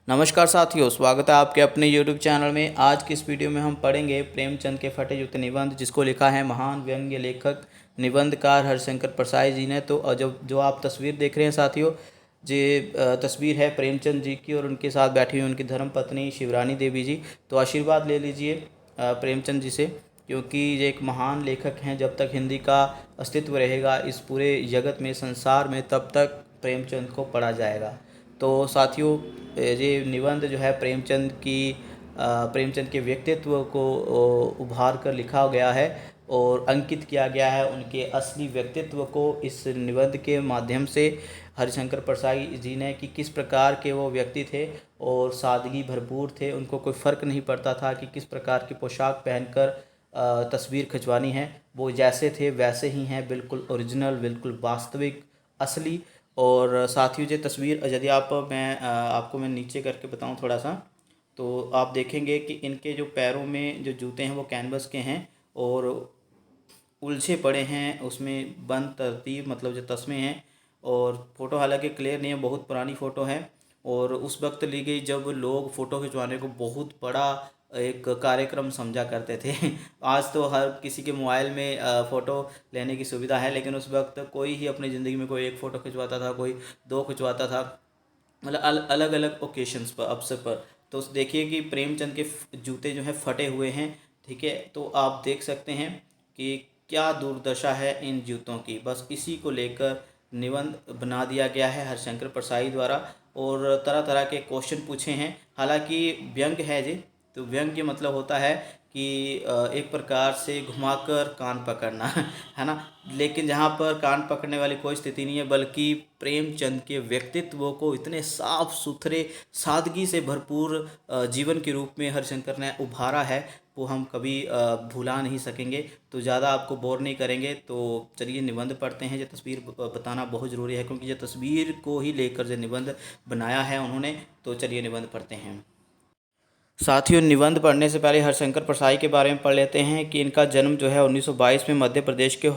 नमस्कार साथियों, स्वागत है आपके अपने YouTube चैनल में। आज की इस वीडियो में हम पढ़ेंगे प्रेमचंद के फटे जूते निबंध, जिसको लिखा है महान व्यंग्य लेखक निबंधकार हरिशंकर प्रसाद जी ने। तो जो आप तस्वीर देख रहे हैं साथियों, ये तस्वीर है प्रेमचंद जी की और उनके साथ बैठी हुई उनकी धर्मपत्नी शिवरानी देवी जी। तो आशीर्वाद ले लीजिए प्रेमचंद जी से, क्योंकि ये एक महान लेखक हैं। जब तक हिंदी का अस्तित्व रहेगा इस पूरे जगत में, संसार में, तब तक प्रेमचंद को पढ़ा जाएगा। तो साथियों, ये निबंध जो है प्रेमचंद के व्यक्तित्व को उभार कर लिखा गया है और अंकित किया गया है उनके असली व्यक्तित्व को इस निबंध के माध्यम से हरिशंकर प्रसाद जी ने, कि किस प्रकार के वो व्यक्ति थे और सादगी भरपूर थे। उनको कोई फ़र्क नहीं पड़ता था कि किस प्रकार की पोशाक पहनकर तस्वीर खिंचवानी है। वो जैसे थे वैसे ही हैं, बिल्कुल ओरिजिनल, बिल्कुल वास्तविक, असली। और साथियों, ये तस्वीर यदि आपको मैं नीचे करके बताऊं थोड़ा सा, तो आप देखेंगे कि इनके जो पैरों में जो जूते हैं वो कैनवस के हैं और उलझे पड़े हैं, उसमें बंद तरतीब मतलब जो तस्मे हैं। और फ़ोटो हालांकि क्लियर नहीं है, बहुत पुरानी फ़ोटो है और उस वक्त ली गई जब लोग फ़ोटो खिंचवाने को बहुत बड़ा एक कार्यक्रम समझा करते थे। आज तो हर किसी के मोबाइल में फ़ोटो लेने की सुविधा है, लेकिन उस वक्त कोई ही अपनी ज़िंदगी में कोई एक फ़ोटो खिंचवाता था, कोई दो खिंचवाता था, मतलब अलग अलग ओकेशंस पर, अवसर पर। तो देखिए कि प्रेमचंद के जूते जो हैं फटे हुए हैं, ठीक है। तो आप देख सकते हैं कि क्या दुर्दशा है इन जूतों की। बस इसी को लेकर निबंध बना दिया गया है हरिशंकर प्रसाई द्वारा और तरह तरह के क्वेश्चन पूछे हैं। हालांकि व्यंग है जी, तो व्यंग्य मतलब होता है कि एक प्रकार से घुमाकर कान पकड़ना है ना। लेकिन जहाँ पर कान पकड़ने वाली कोई स्थिति नहीं है, बल्कि प्रेमचंद के व्यक्तित्व को इतने साफ सुथरे, सादगी से भरपूर जीवन के रूप में हरिशंकर ने उभारा है, वो हम कभी भुला नहीं सकेंगे। तो ज़्यादा आपको बोर नहीं करेंगे, तो चलिए निबंध पढ़ते हैं। ये तस्वीर बताना बहुत ज़रूरी है, क्योंकि ये तस्वीर को ही लेकर जो निबंध बनाया है उन्होंने। तो चलिए निबंध पढ़ते हैं। साथियों, निबंध पढ़ने से पहले हरिशंकर प्रसाई के बारे में पढ़ लेते हैं कि इनका जन्म जो है 1922 में मध्य प्रदेश के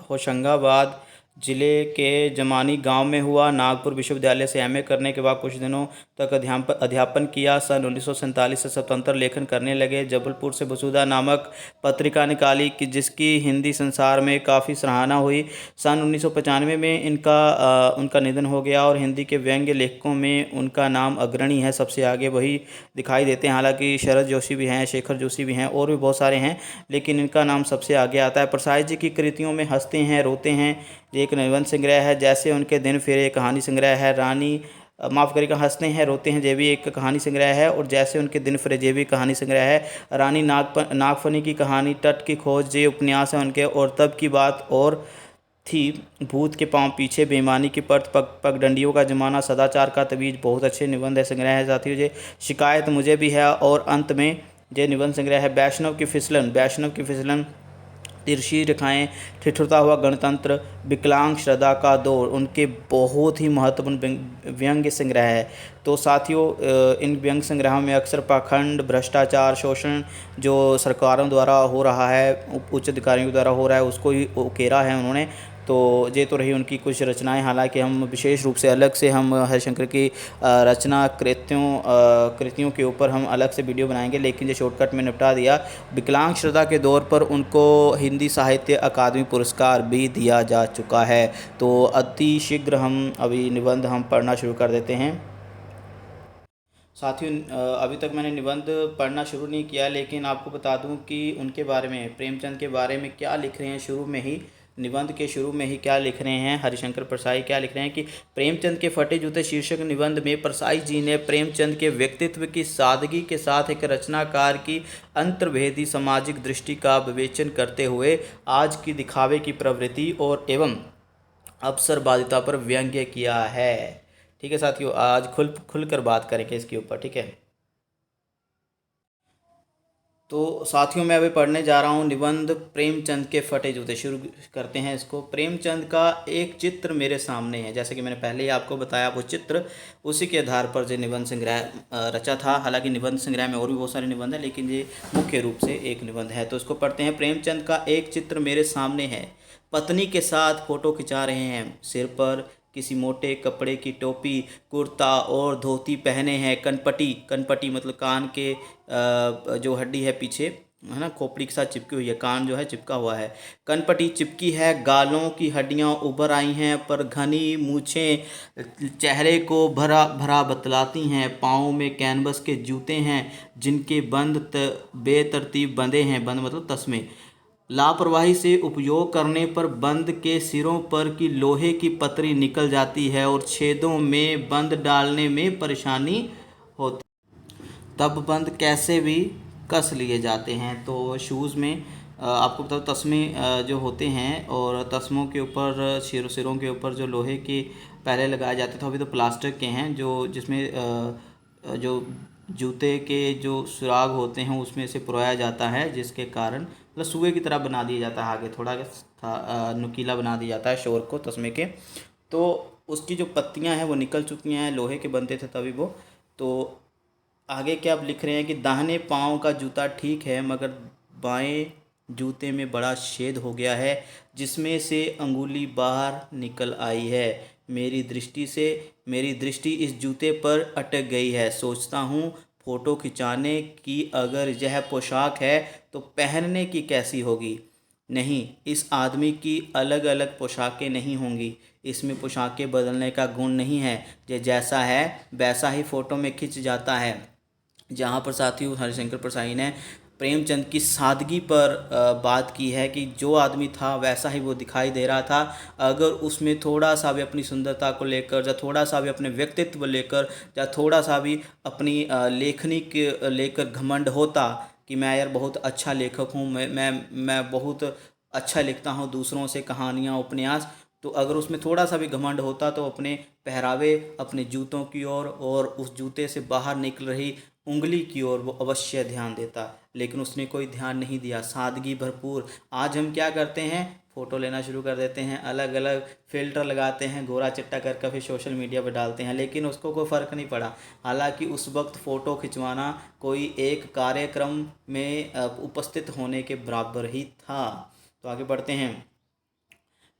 होशंगाबाद जिले के जमानी गांव में हुआ। नागपुर विश्वविद्यालय से एमए करने के बाद कुछ दिनों तक अध्यापन किया। सन 1947 से स्वतंत्र लेखन करने लगे। जबलपुर से वसुधा नामक पत्रिका निकाली कि जिसकी हिंदी संसार में काफ़ी सराहना हुई। सन 1995 में उनका निधन हो गया और हिंदी के व्यंग्य लेखकों में उनका नाम अग्रणी है, सबसे आगे वही दिखाई देते हैं। हालांकि शरद जोशी भी हैं, शेखर जोशी भी हैं और भी बहुत सारे हैं, लेकिन इनका नाम सबसे आगे आता है। प्रसाद जी की कृतियों में हंसते हैं, रोते हैं एक निबंध संग्रह है। जैसे उनके दिन फिरे कहानी संग्रह है। माफ़ करिएगा, हंसते हैं रोते हैं ये भी एक कहानी संग्रह है। और जैसे उनके दिन फिरे ये भी कहानी संग्रह है। रानी नागफनी की कहानी, तट की खोज, ये उपन्यास है उनके। और तब की बात और थी, भूत के पांव पीछे, बेईमानी की परत, पगडंडियों का जमाना, सदाचार का तवीज, बहुत अच्छे निबंध है संग्रह है साथियों। ये शिकायत मुझे भी है। और अंत में ये निबंध संग्रह है वैष्णव की फिसलन, तिरछी रेखाएं, ठिठुरता हुआ गणतंत्र, विकलांग श्रद्धा का दौर, उनके बहुत ही महत्वपूर्ण व्यंग्य संग्रह है। तो साथियों, इन व्यंग्य संग्रहों में अक्सर पाखंड, भ्रष्टाचार, शोषण जो सरकारों द्वारा हो रहा है, उच्च अधिकारियों द्वारा हो रहा है, उसको ही उकेरा है उन्होंने। तो ये तो रही उनकी कुछ रचनाएं। हालांकि हम विशेष रूप से अलग से हम हरिशंकर की रचना कृतियों के ऊपर हम अलग से वीडियो बनाएंगे, लेकिन ये शॉर्टकट में निपटा दिया। विकलांग श्रद्धा के दौर पर उनको हिंदी साहित्य अकादमी पुरस्कार भी दिया जा चुका है। तो अति शीघ्र हम अभी निबंध हम पढ़ना शुरू कर देते हैं। साथियों, अभी तक मैंने निबंध पढ़ना शुरू नहीं किया, लेकिन आपको बता दूं कि उनके बारे में, प्रेमचंद के बारे में क्या लिख रहे हैं शुरू में ही, निबंध के शुरू में ही क्या लिख रहे हैं हरिशंकर प्रसाई, क्या लिख रहे हैं कि प्रेमचंद के फटे जूते शीर्षक निबंध में प्रसाई जी ने प्रेमचंद के व्यक्तित्व की सादगी के साथ एक रचनाकार की अंतर्भेदी सामाजिक दृष्टि का विवेचन करते हुए आज की दिखावे की प्रवृत्ति और एवं अवसरवादिता पर व्यंग्य किया है। ठीक है साथियों, आज खुलकर बात करेंगे इसके ऊपर, ठीक है। तो साथियों, मैं अभी पढ़ने जा रहा हूँ निबंध प्रेमचंद के फटे जूते। शुरू करते हैं इसको। प्रेमचंद का एक चित्र मेरे सामने है। जैसे कि मैंने पहले ही आपको बताया, वो चित्र, उसी के आधार पर जो निबंध संग्रह रचा था। हालांकि निबंध संग्रह में और भी बहुत सारे निबंध हैं, लेकिन ये मुख्य रूप से एक निबंध है। तो इसको पढ़ते हैं। प्रेमचंद का एक चित्र मेरे सामने है। पत्नी के साथ फोटो खिंचा रहे हैं। सिर पर किसी मोटे कपड़े की टोपी, कुर्ता और धोती पहने हैं। कनपटी, कनपटी मतलब कान के जो हड्डी है पीछे, है ना, खोपड़ी के साथ चिपकी हुई है, कान जो है चिपका हुआ है। कनपटी चिपकी है, गालों की हड्डियां उभर आई हैं, पर घनी मूछें चेहरे को भरा भरा बतलाती हैं। पाँव में कैनवस के जूते हैं जिनके बंद बेतरतीब बंधे हैं। बंद मतलब तस्मे। लापरवाही से उपयोग करने पर बंद के सिरों पर की लोहे की पतरी निकल जाती है और छेदों में बंद डालने में परेशानी होती, तब बंद कैसे भी कस लिए जाते हैं। तो शूज़ में आपको बता तस्मे जो होते हैं, और तस्मों के ऊपर सिरों के ऊपर जो लोहे के पहले लगाए जाते थे, अभी तो प्लास्टिक के हैं, जो जिसमें जो जूते के जो सुराग होते हैं उसमें से पुराया जाता है, जिसके कारण मतलब सुए की तरह बना दिया जाता है, आगे थोड़ा नुकीला बना दिया जाता है शोर को तस्मे के। तो उसकी जो पत्तियां हैं वो निकल चुकी हैं, लोहे के बनते थे तभी वो। तो आगे क्या आप लिख रहे हैं कि दाहिने पाँव का जूता ठीक है, मगर बाएं जूते में बड़ा छेद हो गया है जिसमें से अंगुली बाहर निकल आई है। मेरी दृष्टि इस जूते पर अटक गई है। सोचता हूँ फ़ोटो खिंचाने की अगर यह पोशाक है तो पहनने की कैसी होगी। नहीं, इस आदमी की अलग अलग पोशाकें नहीं होंगी। इसमें पोशाकें बदलने का गुण नहीं है। ये जैसा है वैसा ही फ़ोटो में खिंच जाता है। जहाँ पर साथियों हरिशंकर प्रसाई ने प्रेमचंद की सादगी पर बात की है कि जो आदमी था वैसा ही वो दिखाई दे रहा था। अगर उसमें थोड़ा सा भी अपनी सुंदरता को लेकर, या थोड़ा सा भी अपने व्यक्तित्व लेकर, या थोड़ा सा भी अपनी लेखनी के लेकर घमंड होता कि मैं यार बहुत अच्छा लेखक हूँ, मैं बहुत अच्छा लिखता हूँ दूसरों से कहानियाँ, उपन्यास, तो अगर उसमें थोड़ा सा भी घमंड होता तो अपने पहरावे, अपने जूतों की ओर और उस जूते से बाहर निकल रही उंगली की ओर वो अवश्य ध्यान देता। लेकिन उसने कोई ध्यान नहीं दिया। सादगी भरपूर। आज हम क्या करते हैं, फ़ोटो लेना शुरू कर देते हैं, अलग अलग फ़िल्टर लगाते हैं, गोरा चिट्टा करके फिर सोशल मीडिया पर डालते हैं, लेकिन उसको कोई फ़र्क नहीं पड़ा। हालांकि उस वक्त फ़ोटो खिंचवाना कोई एक कार्यक्रम में उपस्थित होने के बराबर ही था। तो आगे बढ़ते हैं।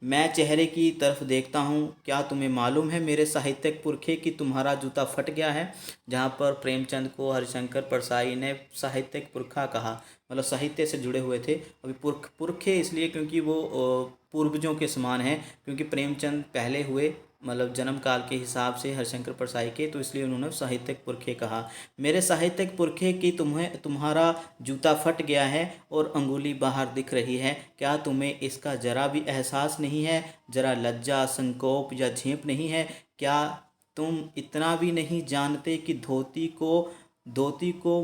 मैं चेहरे की तरफ देखता हूँ। क्या तुम्हें मालूम है मेरे साहित्यिक पुरखे कि तुम्हारा जूता फट गया है। जहाँ पर प्रेमचंद को हरिशंकर परसाई ने साहित्यिक पुरखा कहा, मतलब साहित्य से जुड़े हुए थे। अभी पुरखे इसलिए क्योंकि वो पूर्वजों के समान हैं, क्योंकि प्रेमचंद पहले हुए मतलब जन्म काल के हिसाब से हरिशंकर परसाई के, तो इसलिए उन्होंने साहित्यिक पुरखे कहा। मेरे साहित्यिक पुरखे की तुम्हारा जूता फट गया है और अंगुली बाहर दिख रही है। क्या तुम्हें इसका जरा भी एहसास नहीं है, जरा लज्जा, संकोप या झेप नहीं है। क्या तुम इतना भी नहीं जानते कि धोती को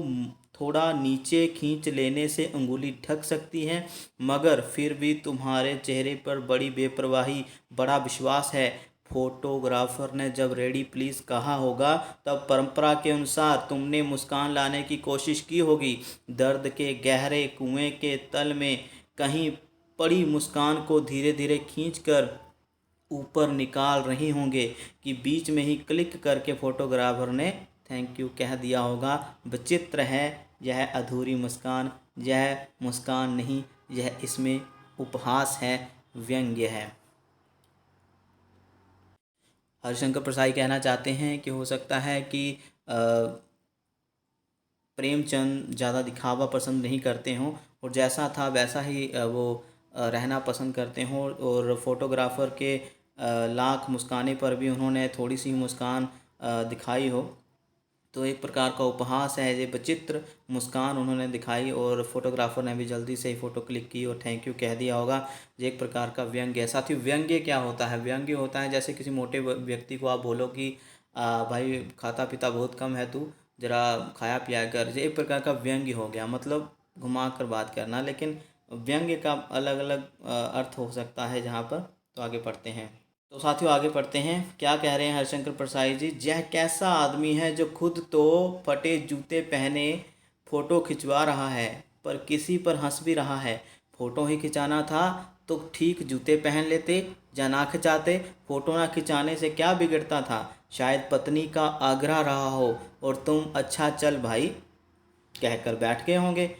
थोड़ा नीचे खींच लेने से अंगुली ढक सकती है। मगर फिर भी तुम्हारे चेहरे पर बड़ी बेपरवाही, बड़ा विश्वास है। फोटोग्राफर ने जब रेडी प्लीज़ कहा होगा तब परंपरा के अनुसार तुमने मुस्कान लाने की कोशिश की होगी। दर्द के गहरे कुएं के तल में कहीं पड़ी मुस्कान को धीरे धीरे खींचकर ऊपर निकाल रही होंगे कि बीच में ही क्लिक करके फोटोग्राफर ने थैंक यू कह दिया होगा। विचित्र है यह अधूरी मुस्कान, यह मुस्कान नहीं, यह इसमें उपहास है, व्यंग्य है। हरिशंकर प्रसाई कहना चाहते हैं कि हो सकता है कि प्रेमचंद ज़्यादा दिखावा पसंद नहीं करते हों और जैसा था वैसा ही वो रहना पसंद करते हों, और फोटोग्राफ़र के लाख मुस्काने पर भी उन्होंने थोड़ी सी मुस्कान दिखाई हो। तो एक प्रकार का उपहास है, ये विचित्र मुस्कान उन्होंने दिखाई और फोटोग्राफर ने भी जल्दी से ही फ़ोटो क्लिक की और थैंक यू कह दिया होगा। ये एक प्रकार का व्यंग्य है। साथ ही व्यंग्य क्या होता है, व्यंग्य होता है जैसे किसी मोटे व्यक्ति को आप बोलो कि भाई खाता पीता बहुत कम है तू, ज़रा खाया पिया कर। ये एक प्रकार का व्यंग्य हो गया, मतलब घुमा कर बात करना। लेकिन व्यंग्य का अलग अलग अर्थ हो सकता है जहाँ पर। तो आगे पढ़ते हैं। तो साथियों आगे पढ़ते हैं, क्या कह रहे हैं हरिशंकर प्रसाई जी। यह कैसा आदमी है जो खुद तो फटे जूते पहने फ़ोटो खिंचवा रहा है पर किसी पर हंस भी रहा है। फ़ोटो ही खिंचाना था तो ठीक जूते पहन लेते या ना खिंचाते। फ़ोटो ना खिंचाने से क्या बिगड़ता था। शायद पत्नी का आग्रह रहा हो और तुम अच्छा चल भाई कहकर बैठ गए होंगे।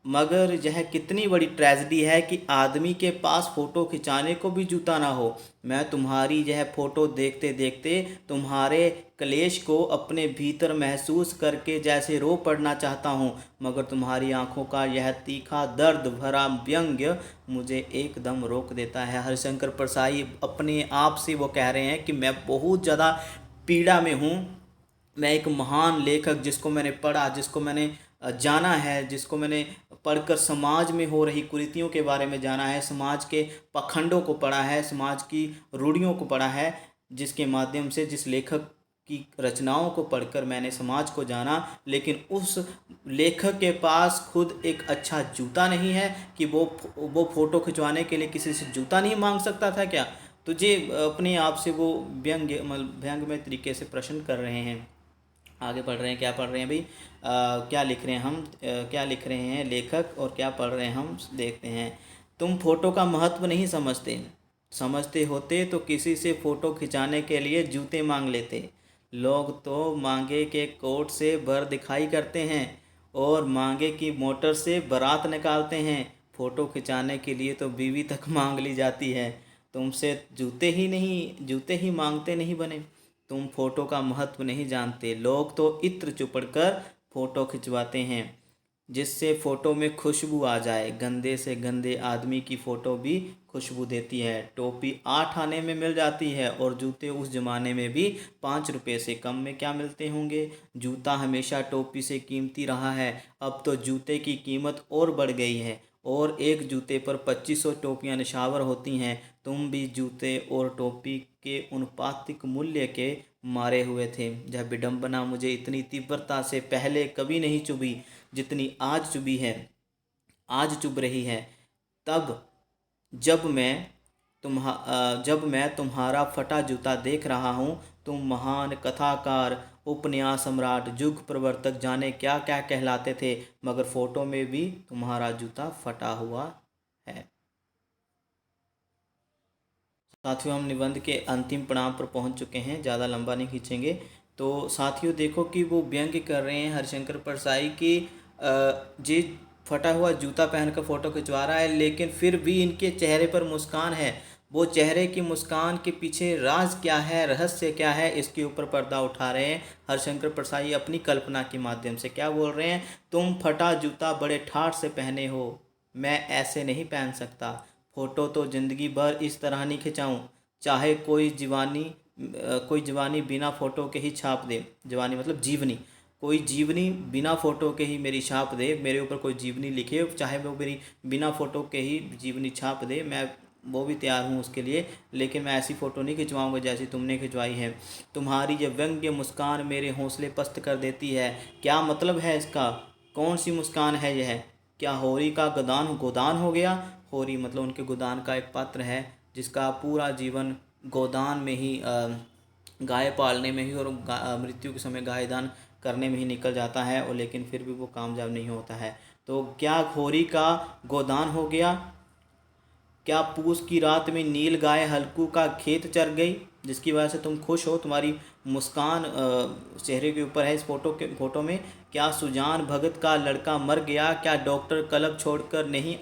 मगर यह कितनी बड़ी ट्रेजेडी है कि आदमी के पास फ़ोटो खिंचाने को भी जूता ना हो। मैं तुम्हारी यह फ़ोटो देखते देखते तुम्हारे क्लेश को अपने भीतर महसूस करके जैसे रो पड़ना चाहता हूँ, मगर तुम्हारी आंखों का यह तीखा दर्द भरा व्यंग्य मुझे एकदम रोक देता है। हरिशंकर परसाई अपने आप से वो कह रहे हैं कि मैं बहुत ज़्यादा पीड़ा में हूँ। मैं एक महान लेखक जिसको मैंने पढ़ा, जिसको मैंने जाना है, जिसको मैंने पढ़कर समाज में हो रही कुरीतियों के बारे में जाना है, समाज के पखंडों को पढ़ा है, समाज की रूढ़ियों को पढ़ा है, जिसके माध्यम से जिस लेखक की रचनाओं को पढ़कर मैंने समाज को जाना, लेकिन उस लेखक के पास खुद एक अच्छा जूता नहीं है कि वो फ़ोटो खिंचवाने के लिए किसी से जूता नहीं मांग सकता था क्या। तुझे अपने आप से वो व्यंग्यमय तरीके से प्रश्न कर रहे हैं। आगे पढ़ रहे हैं, क्या पढ़ रहे हैं भाई, क्या लिख रहे हैं हम, क्या लिख रहे हैं लेखक और क्या पढ़ रहे हैं हम, देखते हैं। तुम फोटो का महत्व नहीं समझते, समझते होते तो किसी से फ़ोटो खिंचाने के लिए जूते मांग लेते। लोग तो मांगे के कोट से बर दिखाई करते हैं और मांगे की मोटर से बारात निकालते हैं। फ़ोटो खिंचाने के लिए तो बीवी तक मांग ली जाती है, तुमसे जूते ही मांगते नहीं बने। तुम फोटो का महत्व नहीं जानते। लोग तो इत्र चुपड़ कर फोटो खिंचवाते हैं जिससे फोटो में खुशबू आ जाए। गंदे से गंदे आदमी की फ़ोटो भी खुशबू देती है। टोपी 8 आने में मिल जाती है और जूते उस ज़माने में भी 5 रुपये से कम में क्या मिलते होंगे। जूता हमेशा टोपी से कीमती रहा है, अब तो जूते की कीमत और बढ़ गई है और एक जूते पर 2500 टोपियाँ निछावर होती हैं। तुम भी जूते और टोपी के उनपातिक मूल्य के मारे हुए थे। यह विडंबना मुझे इतनी तीव्रता से पहले कभी नहीं चुभी जितनी आज चुभी है, आज चुभ रही है। तब जब मैं तुम्हारा फटा जूता देख रहा हूँ। तुम महान कथाकार, उपन्यास सम्राट, युग प्रवर्तक, जाने क्या क्या कहलाते थे, मगर फोटो में भी तुम्हारा जूता फटा हुआ है। साथियों, हम निबंध के अंतिम पड़ाव पर पहुंच चुके हैं, ज़्यादा लंबा नहीं खींचेंगे। तो साथियों देखो कि वो व्यंग्य कर रहे हैं हरिशंकर परसाई की, जी फटा हुआ जूता पहनकर फ़ोटो खिंचवा रहा है, लेकिन फिर भी इनके चेहरे पर मुस्कान है। वो चेहरे की मुस्कान के पीछे राज क्या है, रहस्य क्या है, इसके ऊपर पर्दा उठा रहे हैं हरिशंकर परसाई अपनी कल्पना के माध्यम से। क्या बोल रहे हैं, तुम फटा जूता बड़े ठाठ से पहने हो, मैं ऐसे नहीं पहन सकता। फ़ोटो तो ज़िंदगी भर इस तरह नहीं खिंचाऊँ, चाहे कोई जवानी बिना फ़ोटो के ही छाप दे। जवानी मतलब जीवनी, कोई जीवनी बिना फ़ोटो के ही मेरी छाप दे, मेरे ऊपर कोई जीवनी लिखे, चाहे वो मेरी बिना फ़ोटो के ही जीवनी छाप दे, मैं वो भी तैयार हूँ उसके लिए, लेकिन मैं ऐसी फ़ोटो नहीं खिंचवाऊँगा जैसी तुमने खिंचवाई है। तुम्हारी ये व्यंग्य मुस्कान मेरे हौसले पस्त कर देती है। क्या मतलब है इसका, कौन सी मुस्कान है यह? क्या होरी का गोदान हो गया? होरी मतलब उनके गोदान का एक पात्र है जिसका पूरा जीवन गोदान में ही गाय पालने में ही और मृत्यु के समय गाय दान करने में ही निकल जाता है, और लेकिन फिर भी वो कामयाब नहीं होता है। तो क्या होरी का गोदान हो गया? क्या पूस की रात में नील गाय हल्कू का खेत चर गई, जिसकी वजह से तुम खुश हो, तुम्हारी मुस्कान चेहरे के ऊपर है इस फोटो में? क्या सुजान भगत का लड़का मर गया? क्या डॉक्टर क्लब छोड़कर नहीं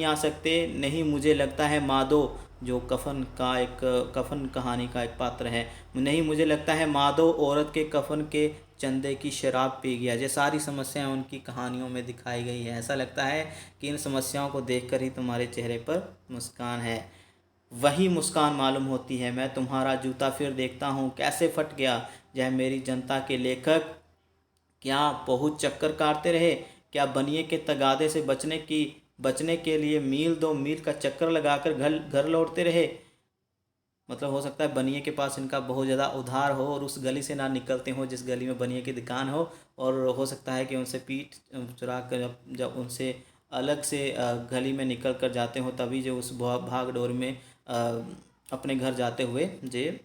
आ सकते? नहीं, मुझे लगता है माधो, जो कफन कहानी का एक पात्र है, नहीं मुझे लगता है माधो औरत के कफन के चंदे की शराब पी गया। ये सारी समस्याएं उनकी कहानियों में दिखाई गई है। ऐसा लगता है कि इन समस्याओं को देखकर ही तुम्हारे चेहरे पर मुस्कान है। वही मुस्कान मालूम होती है। मैं तुम्हारा जूता फिर देखता हूँ कैसे फट गया। यह मेरी जनता के लेखक क्या बहुत चक्कर काटते रहे? क्या बनिए के तगादे से बचने के लिए मील दो मील का चक्कर लगाकर घर घर लौटते रहे? मतलब हो सकता है बनिए के पास इनका बहुत ज़्यादा उधार हो और उस गली से ना निकलते हो जिस गली में बनिए की दुकान हो, और हो सकता है कि उनसे पीठ चुरा कर जब उनसे अलग से गली में निकल कर जाते हो, तभी जो उस भाग दौड़ में अपने घर जाते हुए जे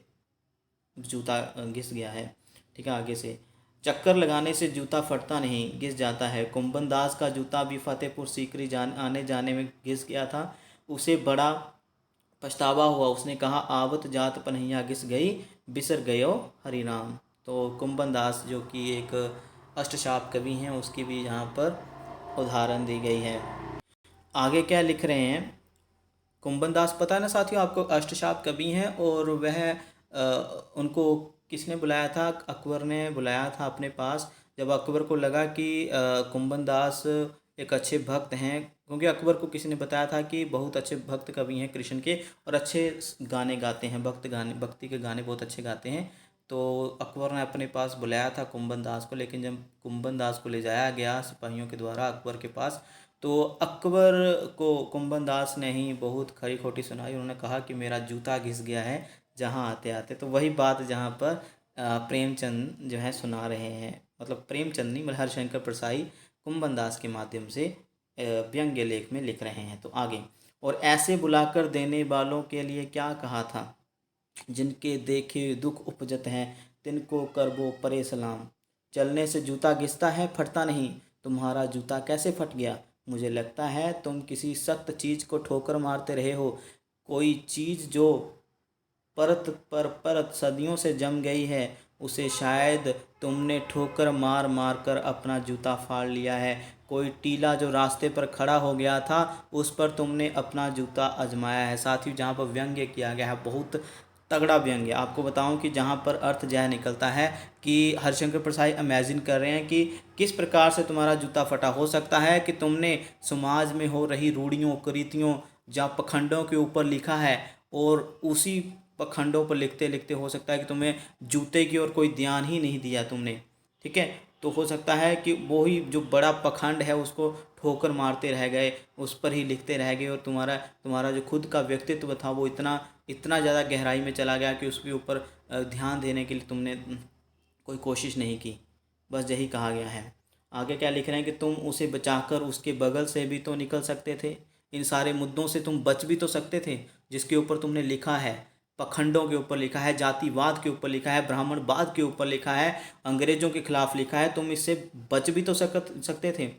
जूता घिस गया है। ठीक है, आगे से, चक्कर लगाने से जूता फटता नहीं, घिस जाता है। कुंभन दास का जूता भी फतेहपुर सीकरी आने जाने में घिस गया था। उसे बड़ा पछतावा हुआ। उसने कहा, आवत जात पनहिया घिस गई, बिसर गयो हरिनाम। तो कुंभन दास जो कि एक अष्टशाप कवि हैं, उसकी भी यहाँ पर उदाहरण दी गई है। आगे क्या लिख रहे हैं, कुंभन दास, पता है ना साथियों आपको, अष्टशाप कवि हैं और वह उनको किसने बुलाया था, अकबर ने बुलाया था अपने पास। जब अकबर को लगा कि कुंभन दास एक अच्छे भक्त हैं, क्योंकि अकबर को किसी ने बताया था कि बहुत अच्छे भक्त कवि हैं कृष्ण के और अच्छे गाने गाते हैं, भक्ति के गाने बहुत अच्छे गाते हैं। तो अकबर ने अपने पास बुलाया था कुंभन दास को, लेकिन जब कुंभन दास को ले जाया गया सिपाहियों के द्वारा अकबर के पास, तो अकबर को कुंभन दास ने ही बहुत खरी खोटी सुनाई। उन्होंने कहा कि मेरा जूता घिस गया है जहाँ आते आते। तो वही बात जहाँ पर प्रेमचंद जो है सुना रहे हैं, मतलब प्रेमचंद नहीं, मतलब हरिशंकर परसाई कुंभन दास के माध्यम से व्यंग्य लेख में लिख रहे हैं। तो आगे, और ऐसे बुलाकर देने वालों के लिए क्या कहा था, जिनके देखे दुख उपजत हैं तिनको करबो परे सलाम। चलने से जूता घिसता है फटता नहीं, तुम्हारा जूता कैसे फट गया। मुझे लगता है तुम किसी सख्त चीज़ को ठोकर मारते रहे हो, कोई चीज़ जो परत पर परत सदियों से जम गई है, उसे शायद तुमने ठोकर मार मार कर अपना जूता फाड़ लिया है। कोई टीला जो रास्ते पर खड़ा हो गया था, उस पर तुमने अपना जूता आजमाया है। साथ ही जहाँ पर व्यंग्य किया गया है, बहुत तगड़ा व्यंग्य। आपको बताऊं कि जहाँ पर अर्थ यह निकलता है कि हरिशंकर प्रसाद इमेजिन कर रहे हैं कि किस प्रकार से तुम्हारा जूता फटा हो सकता है, कि तुमने समाज में हो रही रूढ़ियों कुरीतियों जहाँ पखंडों के ऊपर लिखा है, और उसी पखंडों पर लिखते लिखते हो सकता है कि तुम्हें जूते की ओर कोई ध्यान ही नहीं दिया तुमने। ठीक है, तो हो सकता है कि वो ही जो बड़ा पखंड है उसको ठोकर मारते रह गए, उस पर ही लिखते रह गए, और तुम्हारा तुम्हारा जो खुद का व्यक्तित्व था वो इतना इतना ज़्यादा गहराई में चला गया कि उसके ऊपर ध्यान देने के लिए तुमने कोई कोशिश नहीं की। बस यही कहा गया है। आगे क्या लिख रहे हैं कि तुम उसे बचाकर उसके बगल से भी तो निकल सकते थे, इन सारे मुद्दों से तुम बच भी तो सकते थे जिसके ऊपर तुमने लिखा है। पखंडों के ऊपर लिखा है, जातिवाद के ऊपर लिखा है, ब्राह्मणवाद के ऊपर लिखा है, अंग्रेजों के खिलाफ लिखा है, तुम इससे बच भी तो सकते थे।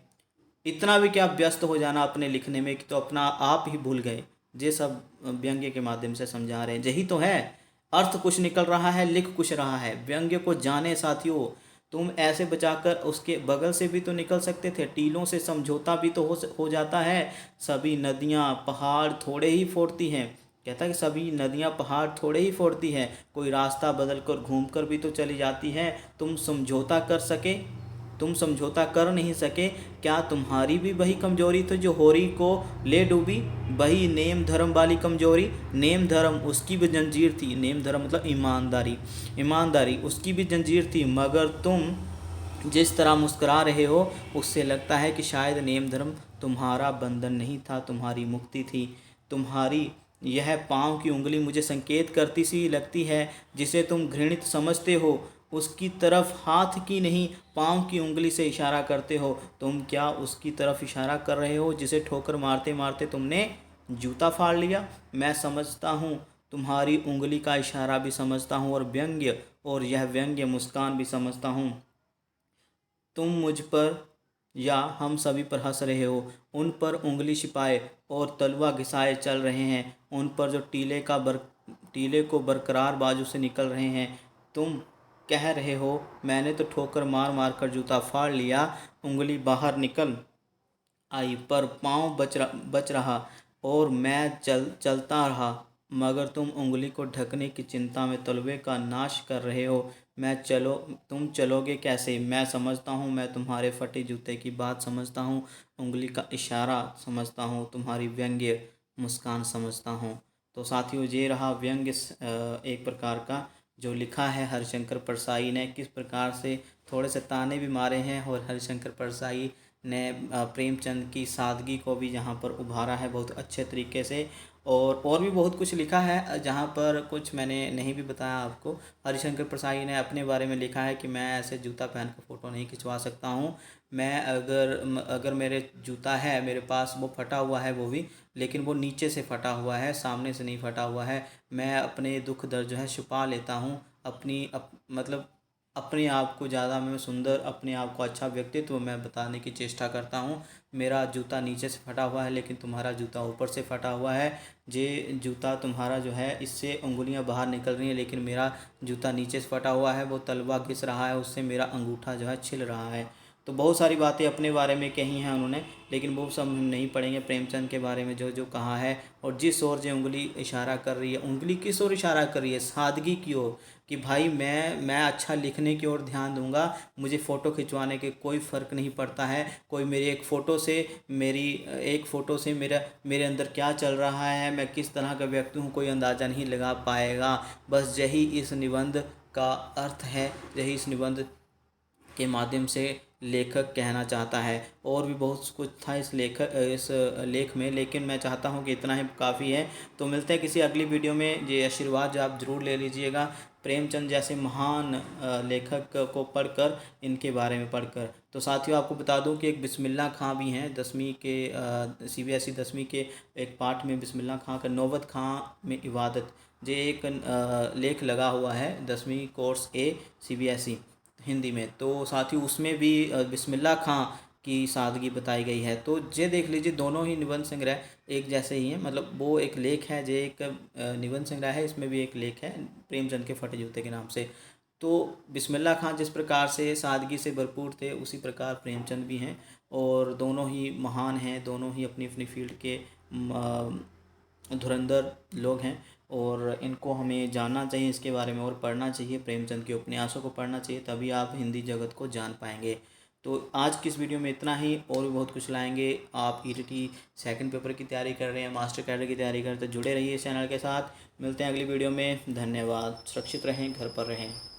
इतना भी क्या व्यस्त हो जाना अपने लिखने में कि तो अपना आप ही भूल गए। ये सब व्यंग्य के माध्यम से समझा रहे हैं, यही तो है। अर्थ कुछ निकल रहा है, लिख कुछ रहा है। व्यंग्य को जाने साथियों, तुम ऐसे बचाकर उसके बगल से भी तो निकल सकते थे, टीलों से समझौता भी तो हो जाता है। सभी नदियाँ पहाड़ थोड़े ही फोड़ती हैं, कहता है कि सभी नदियाँ पहाड़ थोड़े ही फोड़ती हैं, कोई रास्ता बदल कर घूम कर भी तो चली जाती हैं। तुम समझौता कर नहीं सके, क्या तुम्हारी भी वही कमजोरी थी जो होरी को ले डूबी। वही नेम धर्म वाली कमजोरी, नेम धर्म उसकी भी जंजीर थी, नेम धर्म मतलब ईमानदारी, ईमानदारी उसकी भी जंजीर थी। मगर तुम जिस तरह मुस्करा रहे हो, उससे लगता है कि शायद नेम धर्म तुम्हारा बंधन नहीं था, तुम्हारी मुक्ति थी। तुम्हारी यह पाँव की उंगली मुझे संकेत करती सी लगती है, जिसे तुम घृणित समझते हो, उसकी तरफ हाथ की नहीं पाँव की उंगली से इशारा करते हो। तुम क्या उसकी तरफ इशारा कर रहे हो जिसे ठोकर मारते मारते तुमने जूता फाड़ लिया। मैं समझता हूँ, तुम्हारी उंगली का इशारा भी समझता हूँ, और यह व्यंग्य मुस्कान भी समझता हूँ। तुम मुझ पर या हम सभी पर हंस रहे हो, उन पर उंगली छिपाए और तलवा घिसाए चल रहे हैं, उन पर जो टीले को बरकरार बाजू से निकल रहे हैं। तुम कह रहे हो मैंने तो ठोकर मार मार कर जूता फाड़ लिया, उंगली बाहर निकल आई पर पाँव बच रहा और मैं चलता रहा, मगर तुम उंगली को ढकने की चिंता में तलवे का नाश कर रहे हो। तुम चलोगे कैसे। मैं समझता हूँ, मैं तुम्हारे फटे जूते की बात समझता हूँ, उंगली का इशारा समझता हूँ, तुम्हारी व्यंग्य मुस्कान समझता हूँ। तो साथियों, ये रहा व्यंग्य एक प्रकार का जो लिखा है हरिशंकर परसाई ने। किस प्रकार से थोड़े से ताने भी मारे हैं, और हरिशंकर परसाई ने प्रेमचंद की सादगी को भी यहाँ पर उभारा है बहुत अच्छे तरीके से। और भी बहुत कुछ लिखा है, जहाँ पर कुछ मैंने नहीं भी बताया आपको। हरिशंकर प्रसाई ने अपने बारे में लिखा है कि मैं ऐसे जूता पहन कर फ़ोटो नहीं खिंचवा सकता हूँ। मैं अगर मेरे जूता है मेरे पास, वो फटा हुआ है वो भी, लेकिन वो नीचे से फटा हुआ है, सामने से नहीं फटा हुआ है। मैं अपने दुख दर्द जो है छुपा लेता हूँ, मतलब अपने आप को ज़्यादा मैं सुंदर, अपने आप को अच्छा व्यक्तित्व मैं बताने की चेष्टा करता हूँ। मेरा जूता नीचे से फटा हुआ है, लेकिन तुम्हारा जूता ऊपर से फटा हुआ है। ये जूता तुम्हारा जो है इससे उंगलियां बाहर निकल रही हैं, लेकिन मेरा जूता नीचे से फटा हुआ है, वो तलवा घिस रहा है, उससे मेरा अंगूठा जो है छिल रहा है। तो बहुत सारी बातें अपने बारे में कही हैं उन्होंने, लेकिन वो सब हम नहीं पढ़ेंगे। प्रेमचंद के बारे में जो जो कहा है, और जिस ओर जो उंगली इशारा कर रही है, उंगली किस ओर इशारा कर रही है? सादगी की ओर, कि भाई मैं अच्छा लिखने की ओर ध्यान दूंगा, मुझे फ़ोटो खिंचवाने के कोई फ़र्क नहीं पड़ता है। कोई मेरी एक फ़ोटो से मेरे अंदर क्या चल रहा है, मैं किस तरह का व्यक्ति हूँ, कोई अंदाज़ा नहीं लगा पाएगा। बस यही इस निबंध का अर्थ है, यही इस निबंध के माध्यम से लेखक कहना चाहता है। और भी बहुत कुछ था इस लेख में, लेकिन मैं चाहता हूँ कि इतना ही काफ़ी है। तो मिलते हैं किसी अगली वीडियो में। ये आशीर्वाद जो आप ज़रूर ले लीजिएगा, प्रेमचंद जैसे महान लेखक को पढ़कर, इनके बारे में पढ़कर। तो साथियों, आपको बता दूं कि एक बिस्मिल्लाह खां भी हैं, 10वीं के CBSE 10वीं के एक पाठ में बिस्मिल्लाह खां का नौबत खां में इबादत, ये एक लेख लगा हुआ है 10वीं कोर्स A CBSE हिंदी में। तो साथ ही उसमें भी बिस्मिल्लाह खां की सादगी बताई गई है। तो ये देख लीजिए, दोनों ही निबंध संग्रह एक जैसे ही हैं। मतलब वो एक लेख है, जो एक निबंध संग्रह है, इसमें भी एक लेख है प्रेमचंद के फटे जूते के नाम से। तो बिस्मिल्लाह खां जिस प्रकार से सादगी से भरपूर थे, उसी प्रकार प्रेमचंद भी हैं। और दोनों ही महान हैं, दोनों ही अपनी अपनी फील्ड के धुरंधर लोग हैं। और इनको हमें जानना चाहिए इसके बारे में, और पढ़ना चाहिए, प्रेमचंद के उपन्यासों को पढ़ना चाहिए, तभी आप हिंदी जगत को जान पाएंगे। तो आज की इस वीडियो में इतना ही, और भी बहुत कुछ लाएंगे। आप ETT सेकंड पेपर की तैयारी कर रहे हैं, मास्टर कैडर की तैयारी करते, जुड़े रहिए इस चैनल के साथ। मिलते हैं अगली वीडियो में। धन्यवाद। सुरक्षित रहें, घर पर रहें।